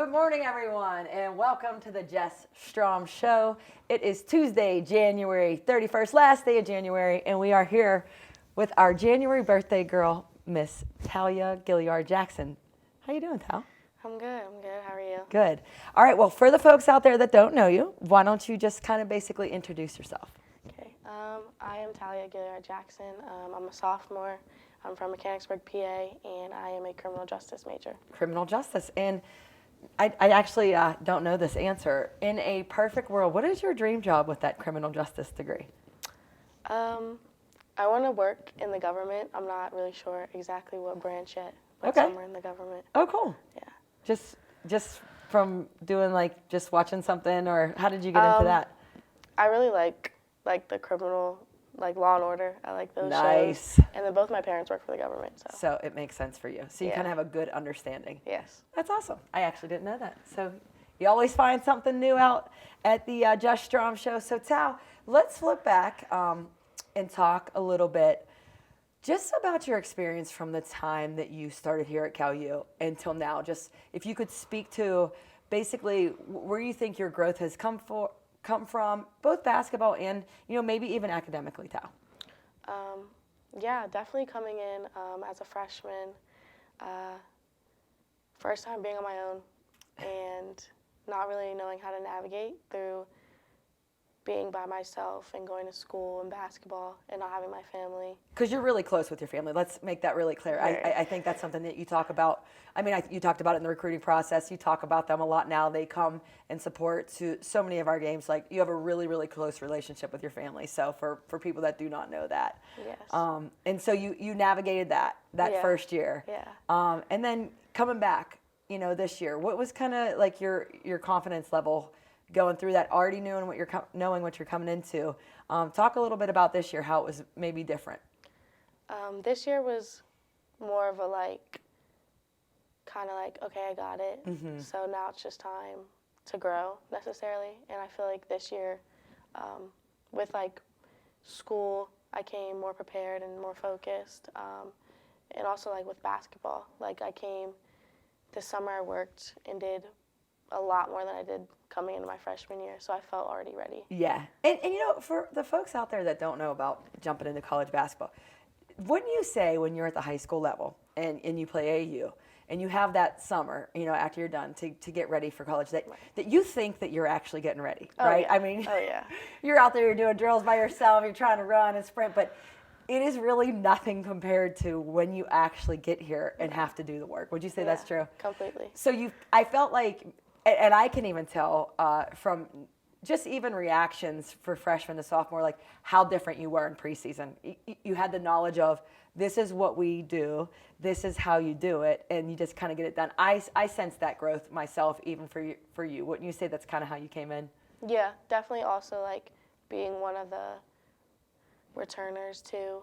Good morning, everyone, and welcome to the Jess Strom Show. It is Tuesday, January 31st, last day of January, and we are here with our January birthday girl, Miss Talia Gilliard-Jackson. How you doing, Tal? I'm good. How are you? Good. All right, well, for the folks out there that don't know you, why don't you just kind of basically introduce yourself? Okay. I am Talia Gilliard-Jackson. I'm a sophomore. I'm from Mechanicsburg, PA, and I am a criminal justice major. Criminal justice. And I actually don't know this answer. In a perfect world, what is your dream job with that criminal justice degree? I want to work in the government. I'm not really sure exactly what branch yet, but Okay. somewhere in the government. Oh, cool. Yeah. Just from doing just watching something, or how did you get into that? I really like the criminal, like Law and Order. I like those Nice. shows. And then both my parents work for the government, so. So it makes sense for you. So you Yeah. kind of have a good understanding. Yes. That's awesome. I actually didn't know that. So you always find something new out at the Jess Strom Show. So Tal, let's flip back and talk a little bit just about your experience from the time that you started here at Cal U until now. Just if you could speak to basically where you think your growth has come from, both basketball and maybe even academically, Tal. Yeah, definitely coming in as a freshman, first time being on my own, and not really knowing how to navigate through being by myself and going to school and basketball and not having my family. Because you're really close with your family. Let's make that really clear. Right. I think that's something that you talk about. I mean, you talked about it in the recruiting process. You talk about them a lot now. They come and support to so many of our games. Like, you have a really, really close relationship with your family. So for people that do not know that. Yes. And so you navigated that Yeah. first year. Yeah. And then coming back, this year, what was kind of like your confidence level going through that, already knowing what you're coming into? Talk a little bit about this year, how it was maybe different. This year was more of a kind of okay, I got it. Mm-hmm. So now it's just time to grow necessarily. And I feel like this year, with school, I came more prepared and more focused. And also with basketball, I came this summer, I worked and did a lot more than I did coming into my freshman year, so I felt already ready. Yeah. And for the folks out there that don't know about jumping into college basketball, wouldn't you say when you're at the high school level and you play AAU and you have that summer, after you're done to get ready for college, that you think that you're actually getting ready, right? Yeah. I mean, oh, yeah. You're out there, you're doing drills by yourself, you're trying to run and sprint, but it is really nothing compared to when you actually get here and have to do the work. Would you say that's true? Completely. So I felt like, and I can even tell from just even reactions for freshman to sophomore, how different you were in preseason. You had the knowledge of, this is what we do, this is how you do it, and you just kind of get it done. I sensed that growth myself, even for you. Wouldn't you say that's kind of how you came in? Yeah, definitely also being one of the returners too,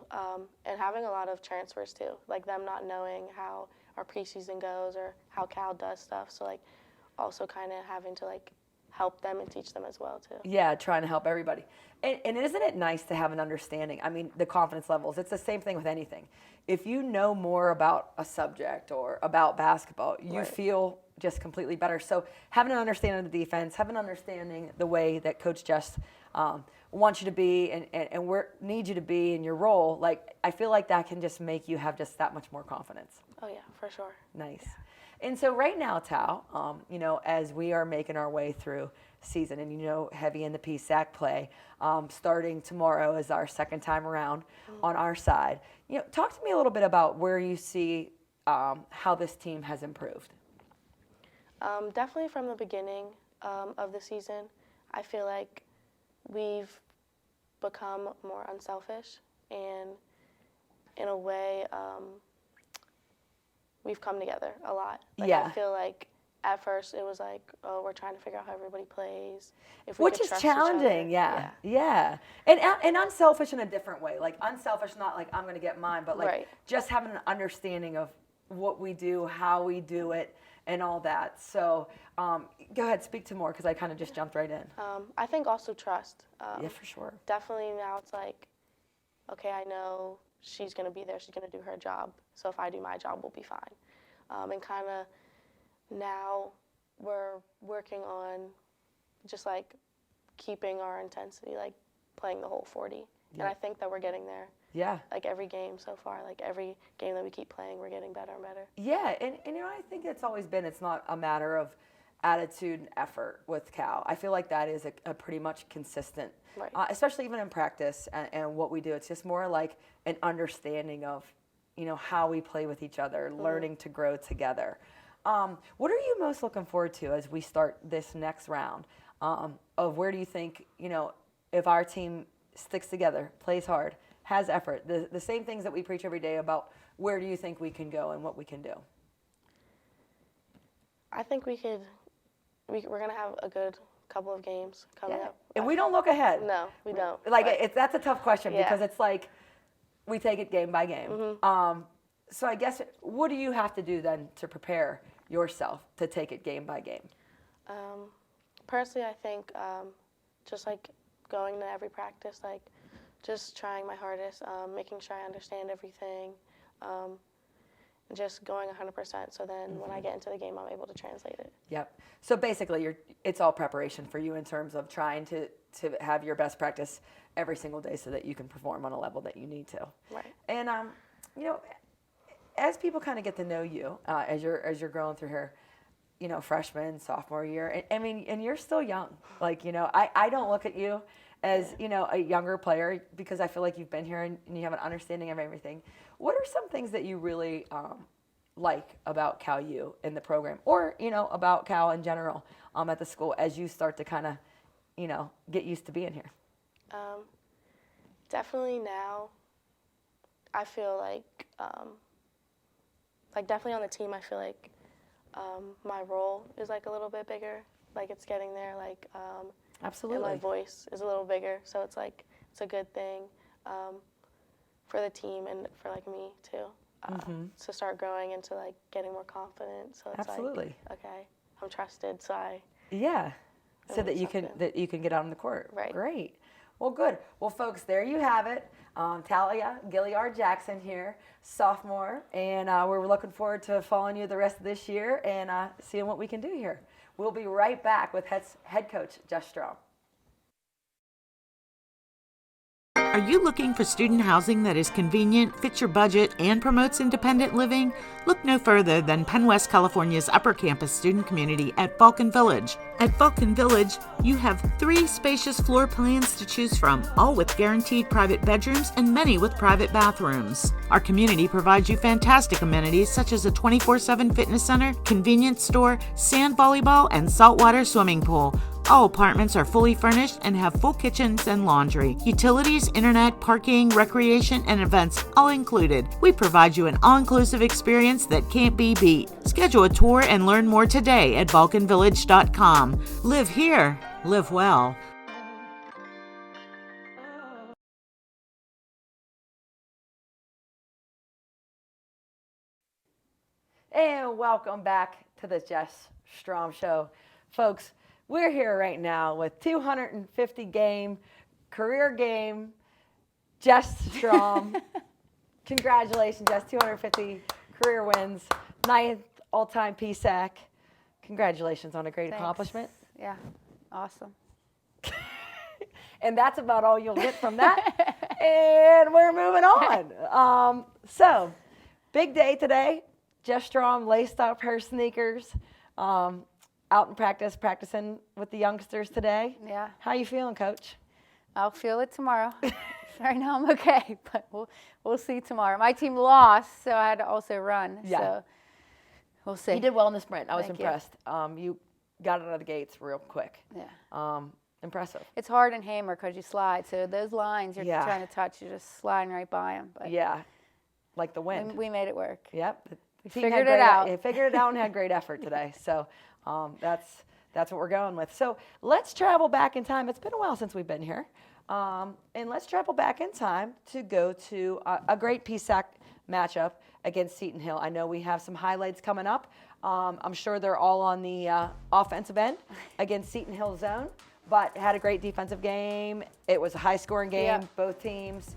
and having a lot of transfers too, them not knowing how our preseason goes or how Cal does stuff. So also kind of having to help them and teach them as well too. Yeah, trying to help everybody. And isn't it nice to have an understanding? I mean, the confidence levels, it's the same thing with anything. If you know more about a subject or about basketball, you feel just completely better. So having an understanding of the defense, having an understanding the way that Coach Jess wants you to be and where needs you to be in your role, I feel like that can just make you have just that much more confidence. Oh yeah, for sure. Nice. And so right now, Tal, as we are making our way through season and, heavy in the PSAC play, starting tomorrow is our second time around on our side. Talk to me a little bit about where you see how this team has improved. Definitely from the beginning of the season, I feel like we've become more unselfish, and in a way, we've come together a lot. I feel like at first it was oh, we're trying to figure out how everybody plays. Which is challenging, yeah. And unselfish in a different way. Unselfish, not I'm going to get mine, but just having an understanding of what we do, how we do it, and all that. So go ahead, speak to more, because I kind of just jumped right in. I think also trust. Yeah, for sure. Definitely now it's okay, I know she's going to be there, she's going to do her job, so if I do my job, we'll be fine. And kind of now we're working on just like keeping our intensity, like playing the whole 40. And I think that we're getting there. Yeah. Like every game so far, like every game that we keep playing, we're getting better and better. Yeah, and I think it's always been, it's not a matter of attitude and effort with Cal. I feel like that is a pretty much consistent, Right. Especially even in practice and what we do. It's just more like an understanding of, how we play with each other, learning to grow together. What are you most looking forward to as we start this next round? Of where do you think, if our team sticks together, plays hard, has effort, the same things that we preach every day about, where do you think we can go and what we can do? I think we're going to have a good couple of games coming up. And we don't look ahead. No, we don't. Like, that's a tough question Yeah. because it's like we take it game by game. So I guess, what do you have to do then to prepare yourself to take it game by game? Personally, I think just like going to every practice, like just trying my hardest, making sure I understand everything, just going 100%. So then when I get into the game, I'm able to translate it. Yep. So basically, it's all preparation for you in terms of trying to have your best practice every single day so that you can perform on a level that you need to. Right. And as people kind of get to know you as you're growing through here, freshman, sophomore year, and you're still young. Like, I don't look at you as, a younger player because I feel like you've been here and you have an understanding of everything. What are some things that you really like about Cal U in the program or, about Cal in general at the school as you start to kind of, get used to being here? Definitely now, I feel like definitely on the team, I feel like my role is like a little bit bigger. Like it's getting there. Like Absolutely. And my voice is a little bigger, so it's like it's a good thing for the team and for like me too. To start growing into like getting more confident. So it's Absolutely. like, okay, I'm trusted, so Yeah. So that you can get out on the court. Right. Great. Well, good. Well, folks, there you have it. Talia Gilliard-Jackson here, sophomore, and we're looking forward to following you the rest of this year and seeing what we can do here. We'll be right back with head coach Jess Strom. Are you looking for student housing that is convenient, fits your budget, and promotes independent living? Look no further than Penn West California's Upper Campus student community at Vulcan Village. At Vulcan Village, you have 3 spacious floor plans to choose from, all with guaranteed private bedrooms and many with private bathrooms. Our community provides you fantastic amenities such as a 24/7 fitness center, convenience store, sand volleyball, and saltwater swimming pool. All apartments are fully furnished and have full kitchens and laundry. Utilities, internet, parking, recreation, and events all included. We provide you an all-inclusive experience that can't be beat. Schedule a tour and learn more today at vulcanvillage.com. Live here, live well. And welcome back to the Jess Strom Show. Folks, we're here right now with 250 career game, Jess Strom. Congratulations, Jess, 250 career wins, 9th all-time PSAC. Congratulations on a great accomplishment. Yeah, awesome. And that's about all you'll get from that. And we're moving on. So, big day today. Jess Strom laced up her sneakers, out in practice, practicing with the youngsters today. Yeah. How you feeling, Coach? I'll feel it tomorrow. Right now I'm okay, but we'll see tomorrow. My team lost, so I had to also run. Yeah. So we'll see. You did well in the sprint. I was Thank you. impressed. You got it out of the gates real quick. Yeah. Impressive. It's hard in hammer because you slide. So those lines you're Yeah. trying to touch, you're just sliding right by them. But Yeah, like the wind. we made it work. Yep. The team figured had it out. It figured it out and had great effort today. So that's what we're going with. So let's travel back in time. It's been a while since we've been here. And let's travel back in time to go to a great PSAC matchup against Seton Hill. I know we have some highlights coming up. I'm sure they're all on the offensive end against Seton Hill zone, but had a great defensive game. It was a high-scoring game, Yeah. both teams.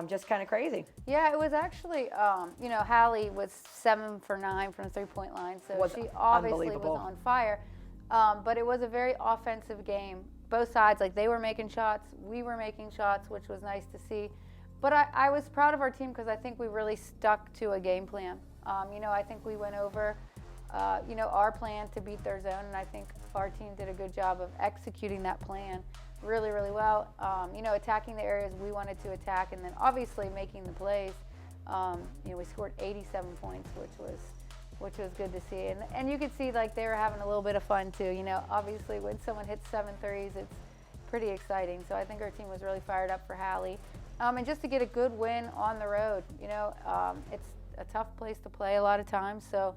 Just kind of crazy. Yeah, it was actually, Hallie was 7 for 9 from the 3-point line, so Was she obviously was unbelievable. on fire. But it was a very offensive game. Both sides, like they were making shots, we were making shots, which was nice to see. But I was proud of our team because I think we really stuck to a game plan. I think we went over, our plan to beat their zone, and I think our team did a good job of executing that plan really, really well. Attacking the areas we wanted to attack, and then obviously making the plays. We scored 87 points, which was good to see. And you could see like they were having a little bit of fun too. Obviously when someone hits 7 threes, it's pretty exciting. So I think our team was really fired up for Hallie. And just to get a good win on the road, it's a tough place to play a lot of times. So,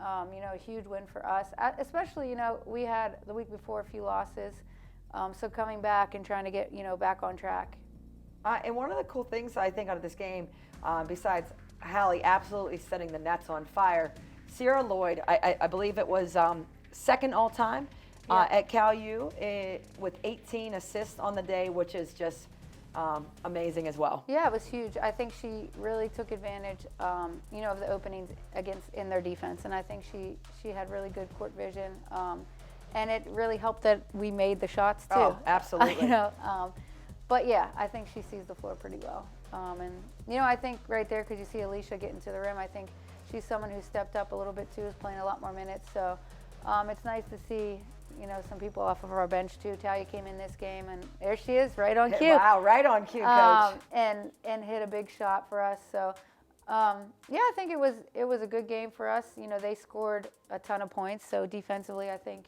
a huge win for us. Especially, we had the week before a few losses. So coming back and trying to get, back on track. And one of the cool things I think out of this game, besides Hallie absolutely setting the nets on fire, Sierra Lloyd, I believe it was second all-time at Cal U with 18 assists on the day, which is just amazing as well. Yeah, it was huge. I think she really took advantage, of the openings in their defense, and I think she had really good court vision, and it really helped that we made the shots too. Oh, absolutely. But yeah, I think she sees the floor pretty well, and I think right there, because you see Alicia getting to the rim, I think she's someone who stepped up a little bit too, is playing a lot more minutes. So it's nice to see. Some people off of our bench too. Talia came in this game, and there she is, right on cue. Wow, right on cue, Coach. And hit a big shot for us. So, I think it was a good game for us. They scored a ton of points. So defensively, I think,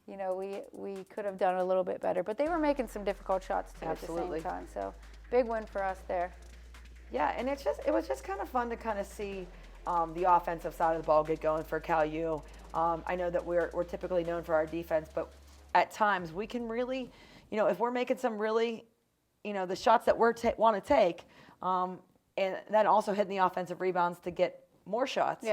we could have done a little bit better. But they were making some difficult shots too Absolutely. at the same time. So big win for us there. Yeah, and it was just kind of fun to kind of see the offensive side of the ball get going for Cal U. I know that we're typically known for our defense, but at times we can really, if we're making some really, the shots that we want to take, and then also hitting the offensive rebounds to get more shots,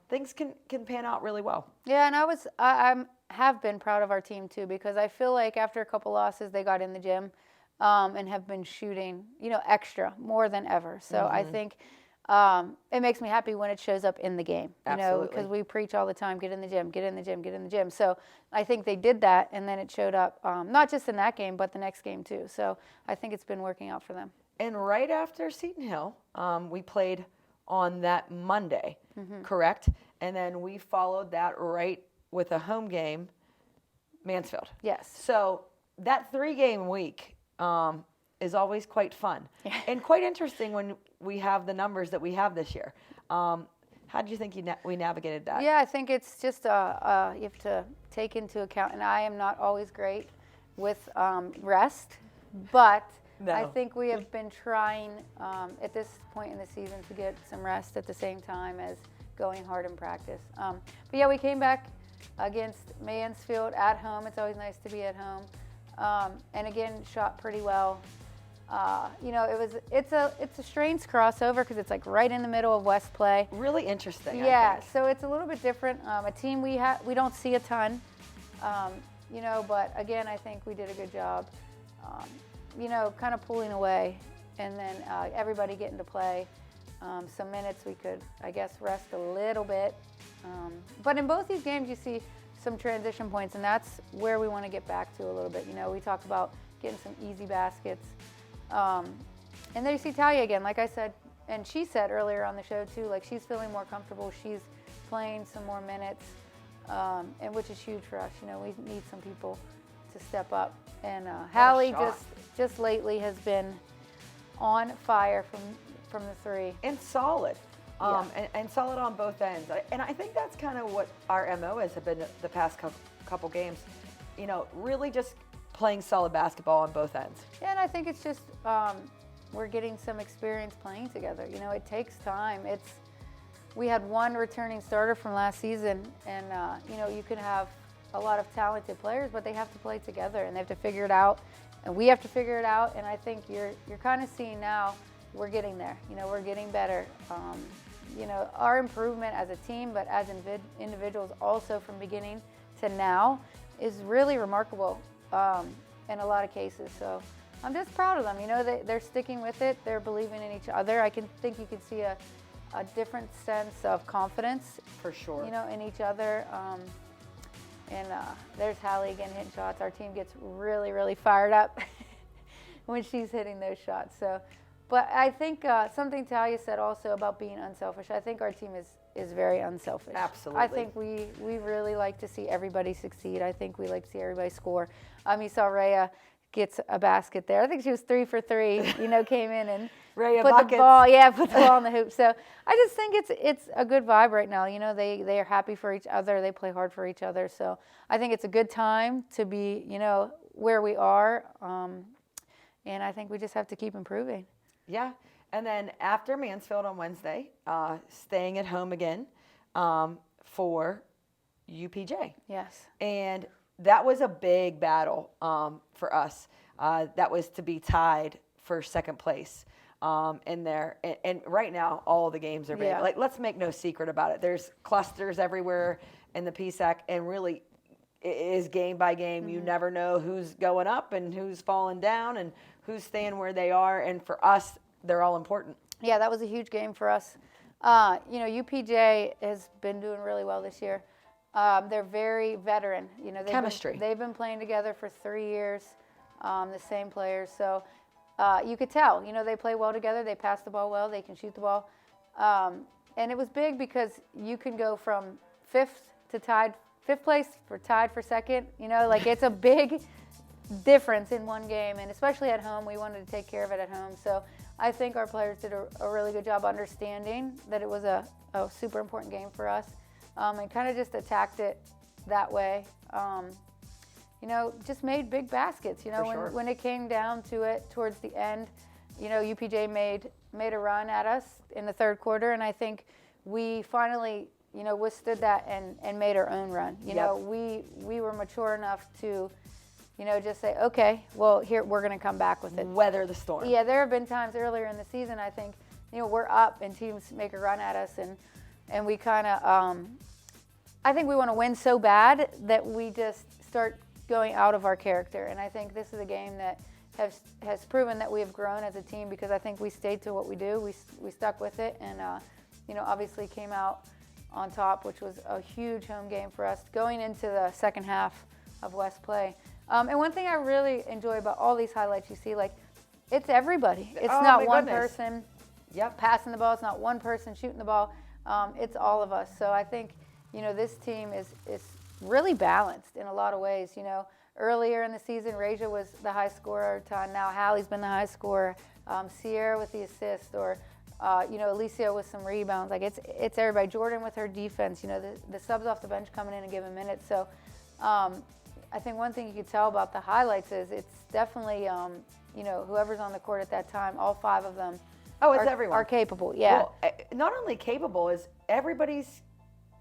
things can pan out really well. Yeah, and I have been proud of our team too, because I feel like after a couple losses, they got in the gym and have been shooting, extra more than ever. So I think it makes me happy when it shows up in the game, because we preach all the time, get in the gym, get in the gym, get in the gym. So I think they did that, and then it showed up, not just in that game, but the next game too. So I think it's been working out for them. And right after Seton Hill, we played on that Monday, correct? And then we followed that right with a home game, Mansfield. Yes. So that 3-game week is always quite fun and quite interesting when we have the numbers that we have this year. How do you think we navigated that? Yeah, I think it's just you have to take into account, and I am not always great with rest, but No. I think we have been trying at this point in the season to get some rest at the same time as going hard in practice. But yeah, we came back against Mansfield at home. It's always nice to be at home. And again, shot pretty well. It's a strange crossover because it's like right in the middle of West Play. Really interesting. Yeah, I think. so it's a little bit different. A team we don't see a ton, but again, I think we did a good job, kind of pulling away, and then everybody getting to play some minutes. We could, I guess, rest a little bit. But in both these games, you see some transition points, and that's where we want to get back to a little bit. We talk about getting some easy baskets. And there you see Talia again, like I said, and she said earlier on the show too, like she's feeling more comfortable. She's playing some more minutes, and which is huge for us. We need some people to step up. And Hallie just lately has been on fire from the three. And solid. And solid on both ends. And I think that's kind of what our MO has been the past couple games. Really just playing solid basketball on both ends. Yeah, and I think it's just we're getting some experience playing together. It takes time. We had one returning starter from last season, and you can have a lot of talented players, but they have to play together and they have to figure it out, and we have to figure it out. And I think you're kind of seeing now we're getting there. We're getting better. Our improvement as a team, but as individuals also from beginning to now is really remarkable in a lot of cases. So I'm just proud of them. They're sticking with it. They're believing in each other. I think you can see a different sense of confidence. For sure. In each other. And there's Hallie again hitting shots. Our team gets really, really fired up when she's hitting those shots. So, but I think something Talia said also about being unselfish. I think our team is very unselfish. Absolutely. I think we really like to see everybody succeed. I think we like to see everybody score. You saw Rhea gets a basket there. I think she was 3 for 3. Came in and Rhea put buckets. the ball in the hoop. So I just think it's a good vibe right now. They are happy for each other. They play hard for each other. So I think it's a good time to be where we are. And I think we just have to keep improving. Yeah. And then after Mansfield on Wednesday, staying at home again for UPJ. Yes. And that was a big battle for us. That was to be tied for second place in there. And right now, all the games are big. Yeah. Like, let's make no secret about it. There's clusters everywhere in the PSAC, and really it is game by game. You never know who's going up and who's falling down and who's staying where they are. And for us, they're all important. Yeah, that was a huge game for us. UPJ has been doing really well this year. They're very veteran. Chemistry. They've been playing together for 3 years, the same players. So you could tell, they play well together. They pass the ball well. They can shoot the ball. And it was big because you can go from fifth place for tied for second. It's a big difference in one game. And especially at home, we wanted to take care of it at home. So I think our players did a really good job understanding that it was a super important game for us. And kind of just attacked it that way. Just made big baskets. When it came down to it towards the end, UPJ made a run at us in the third quarter, and I think we finally, withstood that and made our own run. We were mature enough to, just say, okay, well, here we're going to come back with it. Weather the storm. Yeah, there have been times earlier in the season, I think, we're up and teams make a run at us, and we kind of, I think we want to win so bad that we just start going out of our character. And I think this is a game that has proven that we have grown as a team, because I think we stayed to what we do. We stuck with it, and obviously came out on top, which was a huge home game for us going into the second half of West play. And one thing I really enjoy about all these highlights you see, it's everybody. It's not one person passing the ball. It's not one person shooting the ball. It's all of us. So I think, this team is really balanced in a lot of ways. Earlier in the season, Raja was the high scorer. Now Hallie's been the high scorer. Sierra with the assist, or Alicia with some rebounds. It's everybody. Jordan with her defense. The subs off the bench coming in and giving minutes. So I think one thing you could tell about the highlights is it's definitely whoever's on the court at that time. All 5 of them. Oh, it's everyone. Are capable. Yeah. Well, not only capable, is everybody's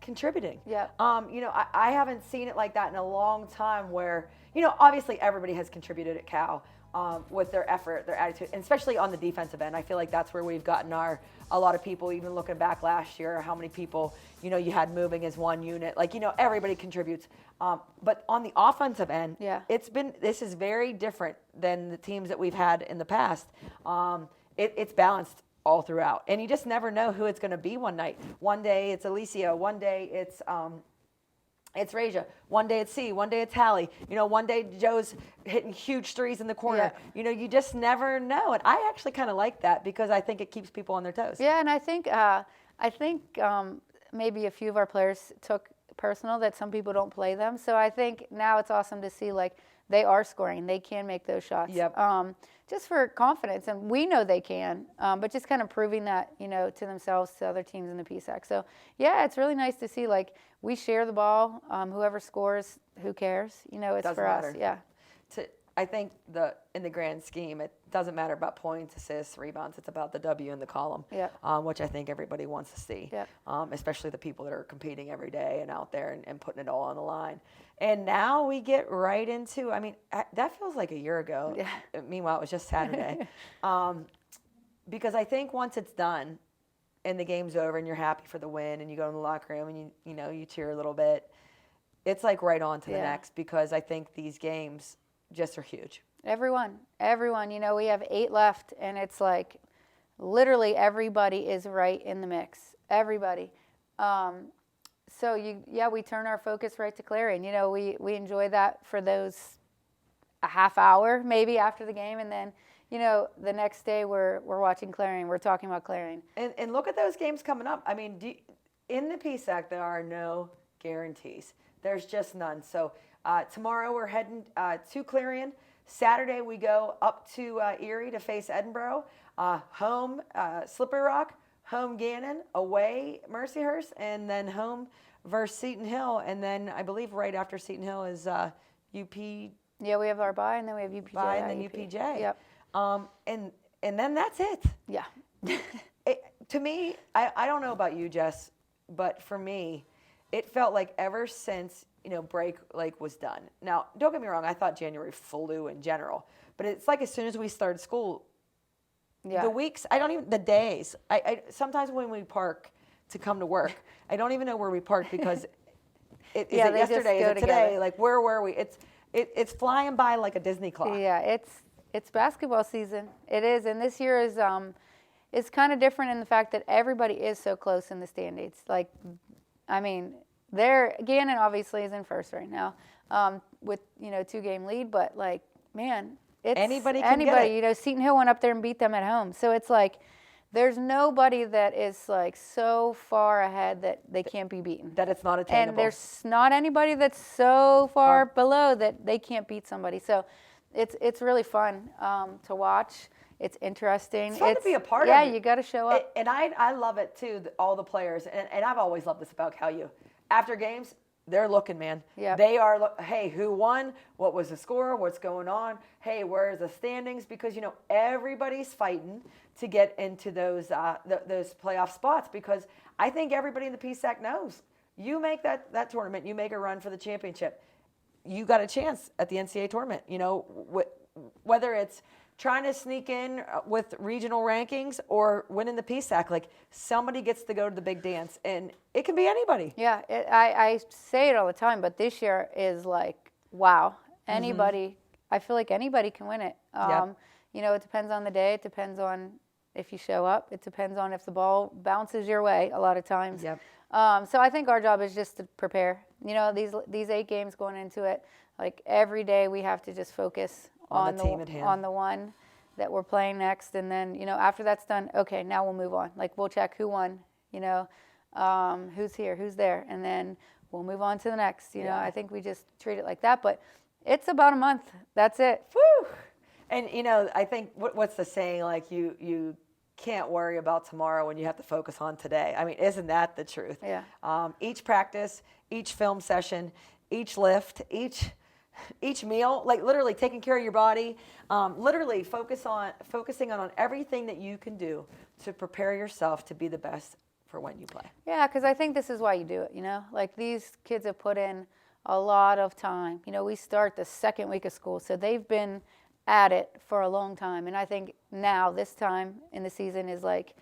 contributing. Yeah. I haven't seen it like that in a long time, where, obviously everybody has contributed at Cal with their effort, their attitude, and especially on the defensive end. I feel like that's where we've gotten a lot of people, even looking back last year, how many people, you had moving as one unit. Everybody contributes. But on the offensive end, this is very different than the teams that we've had in the past. It's balanced all throughout, and you just never know who it's going to be one night. One day it's Alicia, one day it's Raja, one day it's C, one day it's Hallie. One day Joe's hitting huge threes in the corner. Yeah. You just never know, and I actually kind of like that, because I think it keeps people on their toes. Yeah, and I think maybe a few of our players took personal that some people don't play them. So I think now it's awesome to see they are scoring. They can make those shots. Yep. Just for confidence, and we know they can, but just kind of proving that, to themselves, to other teams in the PSAC. So, yeah, it's really nice to see, we share the ball. Whoever scores, who cares? It's Doesn't for matter. us. Yeah. I think in the grand scheme, it doesn't matter about points, assists, rebounds. It's about the W in the column, which I think everybody wants to see, especially the people that are competing every day and out there and putting it all on the line. And now we get right into, that feels like a year ago. Yeah. Meanwhile, it was just Saturday. Because I think once it's done and the game's over and you're happy for the win and you go in the locker room and you cheer a little bit, it's right on to the next, because I think these games just are huge. Everyone, we have 8 left, and it's literally everybody is right in the mix. Everybody. So we turn our focus right to Clarion. You know, we enjoy that for those a half hour maybe after the game, and then you know the next day we're watching Clarion. We're talking about Clarion. And look at those games coming up. I mean, in the PSAC there are no guarantees. There's just none. So tomorrow we're heading to Clarion. Saturday we go up to Erie to face Edinboro. Home Slippery Rock. Home Gannon, away Mercyhurst, and then home versus Seton Hill. And then I believe right after Seton Hill is UP. Yeah, we have our bye, and then we have UPJ. Bye, and then UPJ. Yep. And then that's it. Yeah. To me, I don't know about you, Jess, but for me, it felt like ever since break was done. Now, don't get me wrong, I thought January flew in general, but it's like as soon as we started school. Yeah. The weeks, the days. I sometimes when we park to come to work, I don't even know where we parked because is it yesterday, is it today? Together. Like where were we? It's flying by like a Disney clock. Yeah, it's basketball season. It is, and this year is it's kind of different in the fact that everybody is so close in the standings. Like, I mean, Gannon obviously is in first right now with 2-game lead, but like, man. It's anybody can get it. You know, Seton Hill went up there and beat them at home. So it's like there's nobody that is like so far ahead that they can't be beaten. That it's not attainable. And there's not anybody that's so far below that they can't beat somebody. So it's really fun to watch. It's interesting. It's fun to be a part of. Yeah, you got to show up. And I love it too, all the players. And I've always loved this about Caillou. After games, they're looking, man. Yeah. They are, hey, who won? What was the score? What's going on? Hey, where's the standings? Because, everybody's fighting to get into those playoff spots because I think everybody in the PSAC knows. You make that tournament, you make a run for the championship, you got a chance at the NCAA tournament. Whether it's trying to sneak in with regional rankings or winning the PSAC, like somebody gets to go to the big dance, and it can be anybody. Yeah, I say it all the time, but this year is like, wow, anybody. I feel like anybody can win it. Yep. It depends on the day. It depends on if you show up. It depends on if the ball bounces your way a lot of times. Yep. So I think our job is just to prepare. These 8 games going into it, like every day we have to just focus on the team at hand. On the one that we're playing next, and then after that's done, okay, now we'll move on. Like we'll check who won, who's here, who's there, and then we'll move on to the next. I think we just treat it like that. But it's about a month. That's it. Whew. And I think what's the saying? Like you can't worry about tomorrow when you have to focus on today. I mean, isn't that the truth? Yeah. Each practice, each film session, each lift, each meal, like literally taking care of your body, literally focusing on everything that you can do to prepare yourself to be the best for when you play. Yeah, because I think this is why you do it, Like these kids have put in a lot of time. We start the second week of school, so they've been at it for a long time. And I think now, this time in the season is like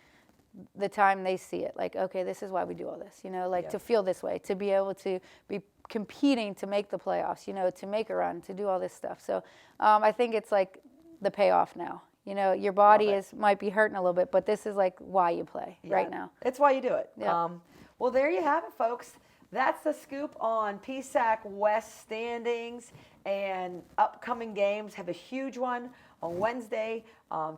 the time they see it. Like, okay, this is why we do all this, to feel this way, to be able to be competing to make the playoffs, to make a run, to do all this stuff. So I think it's like the payoff now. Your body might be hurting a little bit, but this is like why you play right now. It's why you do it. Yeah. Well, there you have it, folks. That's the scoop on PSAC West standings and upcoming games. Have a huge one on Wednesday,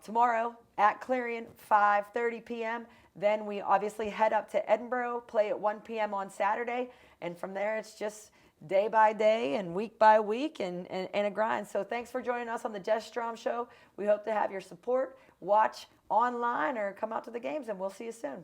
tomorrow at Clarion, 5:30 p.m. Then we obviously head up to Edinboro, play at 1 p.m. on Saturday. And from there, it's just day by day and week by week and a grind. So thanks for joining us on the Jess Strom Show. We hope to have your support. Watch online or come out to the games, and we'll see you soon.